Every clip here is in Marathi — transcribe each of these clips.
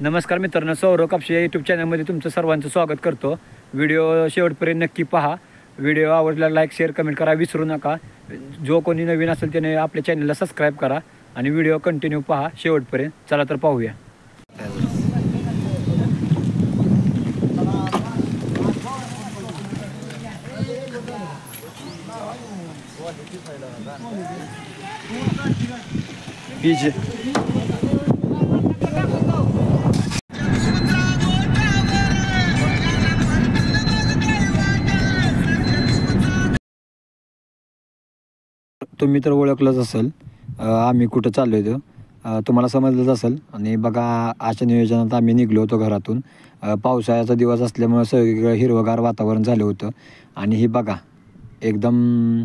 नमस्कार मित्रांनो, सौरव कापसे या यूट्यूब चॅनलमध्ये तुमचं सर्वांचं स्वागत करतो। व्हिडिओ शेवटपर्यंत नक्की पहा। व्हिडिओ आवडला लाईक शेअर कमेंट करा विसरू नका। जो कोणी नवीन असेल त्याने आपल्या चॅनलला सबस्क्राईब करा आणि व्हिडिओ कंटिन्यू पहा शेवटपर्यंत। चला तर पाहूया। पीजे तुम्ही तर ओळखलंच असेल, आम्ही कुठं चाललो होतो तुम्हाला समजलंच असेल। आणि बघा, आजच्या नियोजनात आम्ही निघलो होतो घरातून। पावसाळ्याचा दिवस असल्यामुळे सगळीकडे हिरवगार वातावरण झालं होतं। आणि ही बघा, एकदम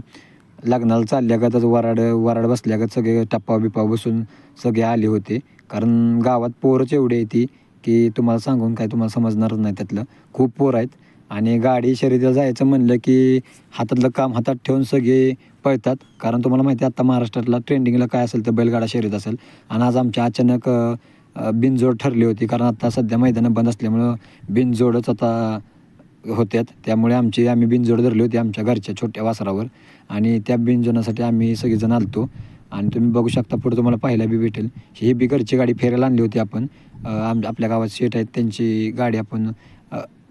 लग्नाला चालल्यागतच वराड बसल्यागत सगळे टप्पा बिप्पा बसून सगळे आले होते। कारण गावात पोरच एवढे येते की तुम्हाला सांगून काय तुम्हाला समजणारच नाही। त्यातलं खूप पोर आहेत आणि गाडी शर्यतीला जायचं म्हणलं की हातातलं काम हातात ठेवून सगळे पळतात। कारण तुम्हाला माहिती आहे आता महाराष्ट्रातला ट्रेंडिंगला काय असेल तर बैलगाडा शर्यत असेल। आणि आज आमच्या अचानक बिनजोड ठरली होती, कारण आता सध्या मैदानं बंद असल्यामुळं बिनजोडच आता होत्यात। त्यामुळे आम्ही बिनजोड धरली होती आमच्या घरच्या छोट्या वासरावर। आणि त्या बिनजोडासाठी आम्ही सगळेजण आलतो। आणि तुम्ही बघू शकता पुढे तुम्हाला पाहायला बी भेटेल, ही बी घरची गाडी फेऱ्याला आणली होती आपण। आपल्या गावात शेट आहेत त्यांची गाडी आपण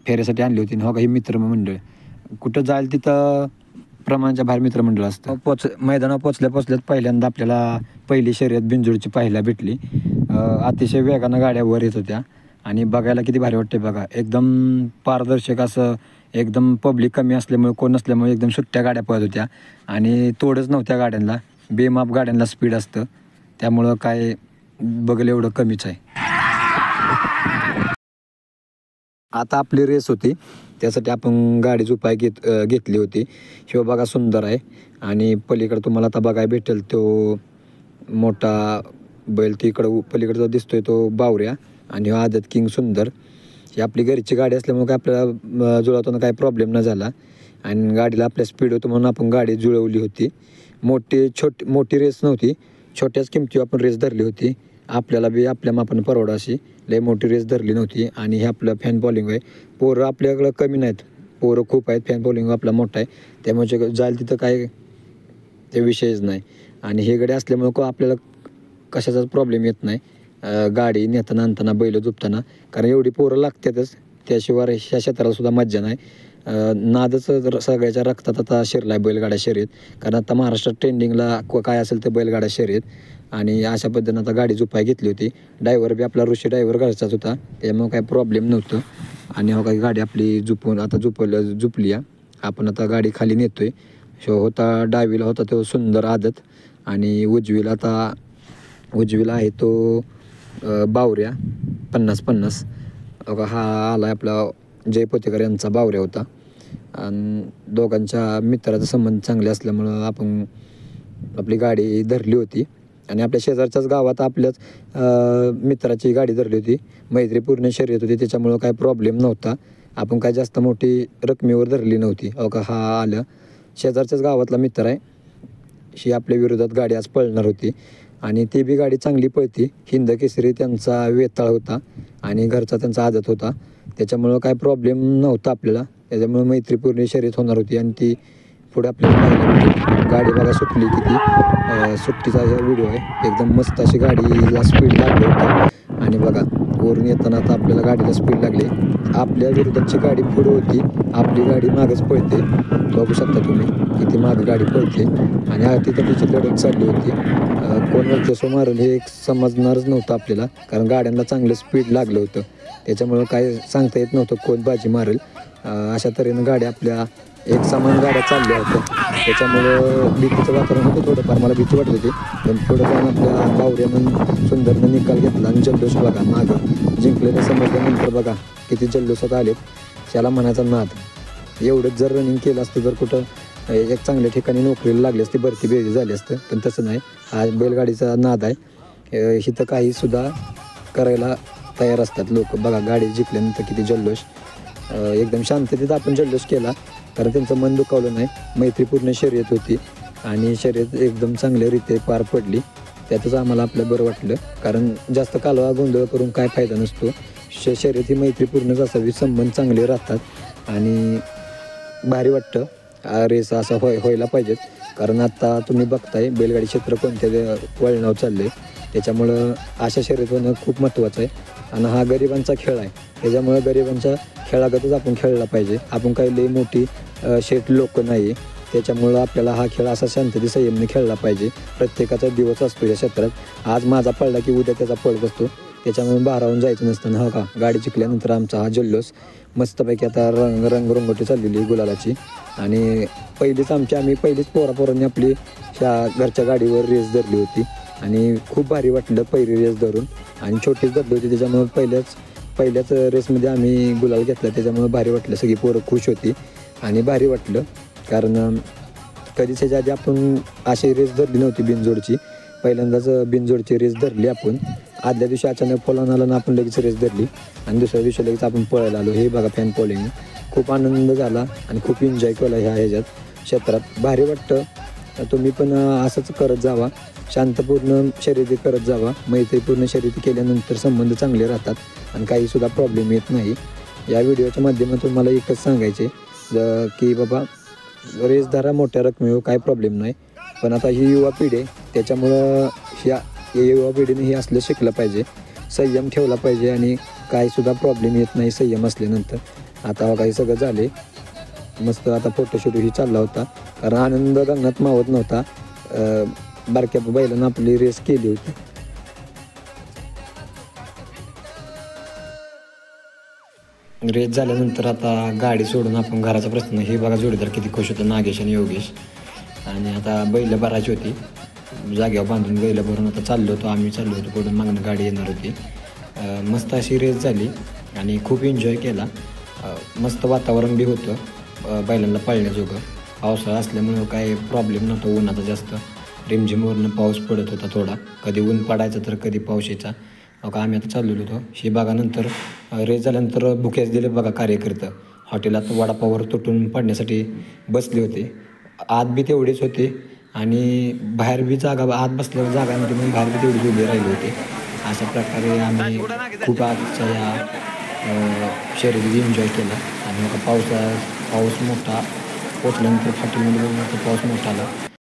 फेऱ्यासाठी आणली होती। हो का, ही मित्रमंडळ कुठं जाईल तिथं प्रमाणाच्या बाहेर मित्रमंडळ असतं। मैदानावर पोचल्यात पहिल्यांदा आपल्याला पहिली शर्यत बिनजोडची पाहायला भेटली। अतिशय वेगानं गाड्या वर येत होत्या आणि बघायला किती भारी वाटते बघा। एकदम पारदर्शक असं, एकदम पब्लिक कमी असल्यामुळे कोण नसल्यामुळे एकदम सुट्ट्या गाड्या पळत होत्या। आणि तोडच नव्हत्या गाड्यांना, बेमाप गाड्यांना स्पीड असतं, त्यामुळं काय बघलं एवढं कमीच आहे। आता आपली रेस होती, त्यासाठी आपण गाडीची उपाय घेतली होती। शिव बघा सुंदर आहे आणि पलीकडे तुम्हाला आता बघायला भेटेल तो मोठा बैल, तिकडं पलीकडचा दिसतोय तो बावऱ्या आणि आदत किंग सुंदर। ही आपली घरची गाडी असल्यामुळे काय आपल्याला जुळवताना काही प्रॉब्लेम न झाला आणि गाडीला आपल्या स्पीड होतं म्हणून आपण गाडी जुळवली होती। मोठी रेस नव्हती, छोट्याच किमतीवर आपण रेस धरली होती। आपल्याला बी आपल्या मापानं परवडा अशी लय मोठी रेस धरली नव्हती। आणि हे आपलं फॅन बॉलिंग आहे, पोरं आपल्याकडं कमी नाहीत, पोरं खूप आहेत। फॅन बॉलिंग आपला मोठा आहे त्यामुळे जाईल तिथं काय ते विषयच नाही। आणि हे गाडी असल्यामुळे आपल्याला कशाचाच प्रॉब्लेम येत नाही गाडी नेताना आणताना बैल झुपताना, कारण एवढी पोरं लागतातच। त्याशिवाय ह्या क्षेत्राला सुद्धा मज्जा नाही। नादच सगळ्याच्या रक्तात आता शिरला आहे बैलगाडा शर्यत, कारण आता महाराष्ट्रात ट्रेंडिंगला काय असेल ते बैलगाडा शर्यत। आणि अशा पद्धतीनं आता गाडीची उपाय घेतली होती। ड्रायव्हर बी आपला ऋषी ड्रायव्हर घरचाच होता, त्यामुळे काही प्रॉब्लेम नव्हतं। आणि हो काही गाडी आपली झुपली आहे। आपण आता गाडी खाली नेतोय। शो होता डावीला होता तो सुंदर आदत आणि उजवीला आहे तो बावऱ्या 50-50। हा आला आपला जय पोतेकर यांचा बावऱ्या होता। आणि दोघांच्या मित्राचा संबंध चांगले असल्यामुळं आपण आपली गाडी धरली होती। आणि आपल्या शेजारच्याच गावात आपल्याच मित्राची गाडी धरली होती, मैत्रीपूर्ण शर्यत होती, त्याच्यामुळं काय प्रॉब्लेम नव्हता। आपण काय जास्त मोठी रकमेवर धरली नव्हती। हा आलं शेजारच्याच गावातला मित्र आहे, ही आपल्या विरोधात गाडी आज पळणार होती आणि ती बी गाडी चांगली पळती। हिंद केसरी त्यांचा वेताळ होता आणि घरचा त्यांचा आदत होता, त्याच्यामुळं काय प्रॉब्लेम नव्हता आपल्याला। त्याच्यामुळे मैत्रीपूर्ण शर्यत होणार होती आणि ती पुढे आपल्याला पाहायला भेटली। गाडी बघा सुटली किती, सुट्टीचा व्हिडिओ आहे, एकदम मस्त अशी गाडीला स्पीड लागली होती। आणि बघा वरून येताना आता आपल्याला गाडीला स्पीड लागली। आपल्या विरोधाची गाडी पुढे होती, आपली गाडी मागच पळते, बघू शकता तुम्ही किती मागं गाडी पळते। आणि तिथं तिची लढत चालली होती, कोण वर्चस्व मारेल हे समजणारच नव्हतं आपल्याला, कारण गाड्यांना चांगलं स्पीड लागलं होतं, त्याच्यामुळं काय सांगता येत नव्हतं कोण बाजी मारेल। अशा तऱ्हेनं गाड्या आपल्या एक समान गाड्या चालल्या होत्या, त्याच्यामुळं भीतीचं वातावरण होतं थोडंफार, मला भीती वाटत होती। पण थोडं जाऊन आपल्या बावऱ्यानं सुंदरनं निकाल घेतला आणि जल्लोष बघा मागं जिंकलेलं समजल्यानंतर बघा किती जल्लोषात आलेत, त्याला म्हणायचा नाद। एवढंच जर रनिंग केलं असतं, जर कुठं एक चांगल्या ठिकाणी नोकरीला लागली असती, भरती बेरी झाली असतं, पण तसं नाही। हा बैलगाडीचा नाद आहे, इथं काहीसुद्धा करायला तयार असतात लोक। बघा गाडी जिंकल्यानंतर किती जल्लोष, एकदम शांततेत आपण जल्लोष केला, कारण त्यांचं मन दुखावलं नाही। मैत्रीपूर्ण शर्यत होती आणि शर्यत एकदम चांगल्या रीते पार पडली। त्यातच आम्हाला आपलं बरं वाटलं, कारण जास्त कालवा गोंधळ करून काय फायदा नसतो. शर्यती मैत्रीपूर्णच असावी, संबंध चांगले राहतात आणि भारी वाटतं. रेस असा व्हायला पाहिजेत, कारण आत्ता तुम्ही बघताय बैलगाडी क्षेत्र कोणत्या वळणावर चालले, त्याच्यामुळं अशा शर्यत होणं खूप महत्त्वाचं आहे. आणि हा गरिबांचा खेळ आहे, त्याच्यामुळं गरिबांच्या खेळागतच आपण खेळला पाहिजे. आपण काही लई मोठी शेठ लोक नाही, त्याच्यामुळं आपल्याला हा खेळ असा शांतते संयमने खेळला पाहिजे. प्रत्येकाचा दिवस असतो या क्षेत्रात, आज माझा पडला की उद्या त्याचा पळत असतो, त्याच्यामुळे भारावून जायचं नसतं. हा का गाडी चिकल्यानंतर आमचा हा जल्लोष मस्तपैकी आता रंगरंगोटी चाललेली गुलालाची. आणि आम्ही पहिलीच पोरांनी आपली घरच्या गाडीवर रेस धरली होती आणि खूप भारी वाटलं पहिली रेस धरून. आणि छोटीच धरली होती, त्याच्यामुळे पहिल्याच रेसमध्ये आम्ही गुलाल घेतला, त्याच्यामुळे भारी वाटलं. सगळी पोरं खुश होती आणि भारी वाटलं, कारण कधीच ह्याच्या आधी आपण अशी रेस धरली नव्हती बिनजोडची. पहिल्यांदाच बिनजोडची रेस धरली आपण. आदल्या दिवशी अचानक फॉलोन आला ना, आपण लगेच रेस धरली आणि दुसऱ्या दिवशी लगेच आपण पळायला आलो. हे बघा फॅन फॉलोइंग, खूप आनंद झाला आणि खूप एन्जॉय केला ह्याच्यात क्षेत्रात. भारी वाटतं. तुम्ही पण असंच करत जावा, शांतपूर्ण शर्यती करत जावा. मैत्रीपूर्ण शर्यती केल्यानंतर संबंध चांगले राहतात आणि काहीसुद्धा प्रॉब्लेम येत नाही. या व्हिडिओच्या माध्यमातून मला एकच सांगायचे की बाबा रेस धरा मोठ्या रकमेवर, काय प्रॉब्लेम नाही. पण आता ही युवा पिढी आहे, त्याच्यामुळं या युवा पिढीने हे असलं शिकलं पाहिजे, संयम ठेवला पाहिजे आणि काहीसुद्धा प्रॉब्लेम येत नाही संयम असल्यानंतर. आता काही सगळं झाले मस्त. आता फोटोशूटही चालला होता, कारण आनंद गगनात मावत नव्हता. बारक्या बैलांना आपली रेस केली होती. रेस झाल्यानंतर आता गाडी सोडून आपण घराचा प्रश्न. हे बघा जोडीदार किती खुश होतं, नागेश आणि योगेश. आणि आता बैलं भरायची होती, जागेवर बांधून बैलं भरून आता चाललो होतो पुढून मागणं गाडी येणार होती. मस्त अशी रेस झाली आणि खूप एन्जॉय केला. मस्त वातावरण बी होतं बैलांना पळण्याजोगं. पावसाळा असल्यामुळं काही प्रॉब्लेम नव्हता उन्हाचा जास्त. रिमझिमवरनं पाऊस पडत होता थोडा, कधी ऊन पडायचं तर कधी पाऊस यायचा. बघा आम्ही आता चाललेलो होतो. हे बघा नंतर रेस झाल्यानंतर बुकेच दिले बघा कार्यकर्ते. हॉटेलात वडापावर तुटून पडण्यासाठी बसले होते. आत बी तेवढेच होते आणि बाहेर बी आत बसल्यावर जागा नव्हती म्हणून बाहेर बी तेवढीच उभे राहिले होते. अशा प्रकारे आम्ही खूप आजच्या या शर्यतीत एन्जॉय केला. आणि पाऊस मोठा पोचल्यानंतर हॉटेलमध्ये पाऊस मोठा आला.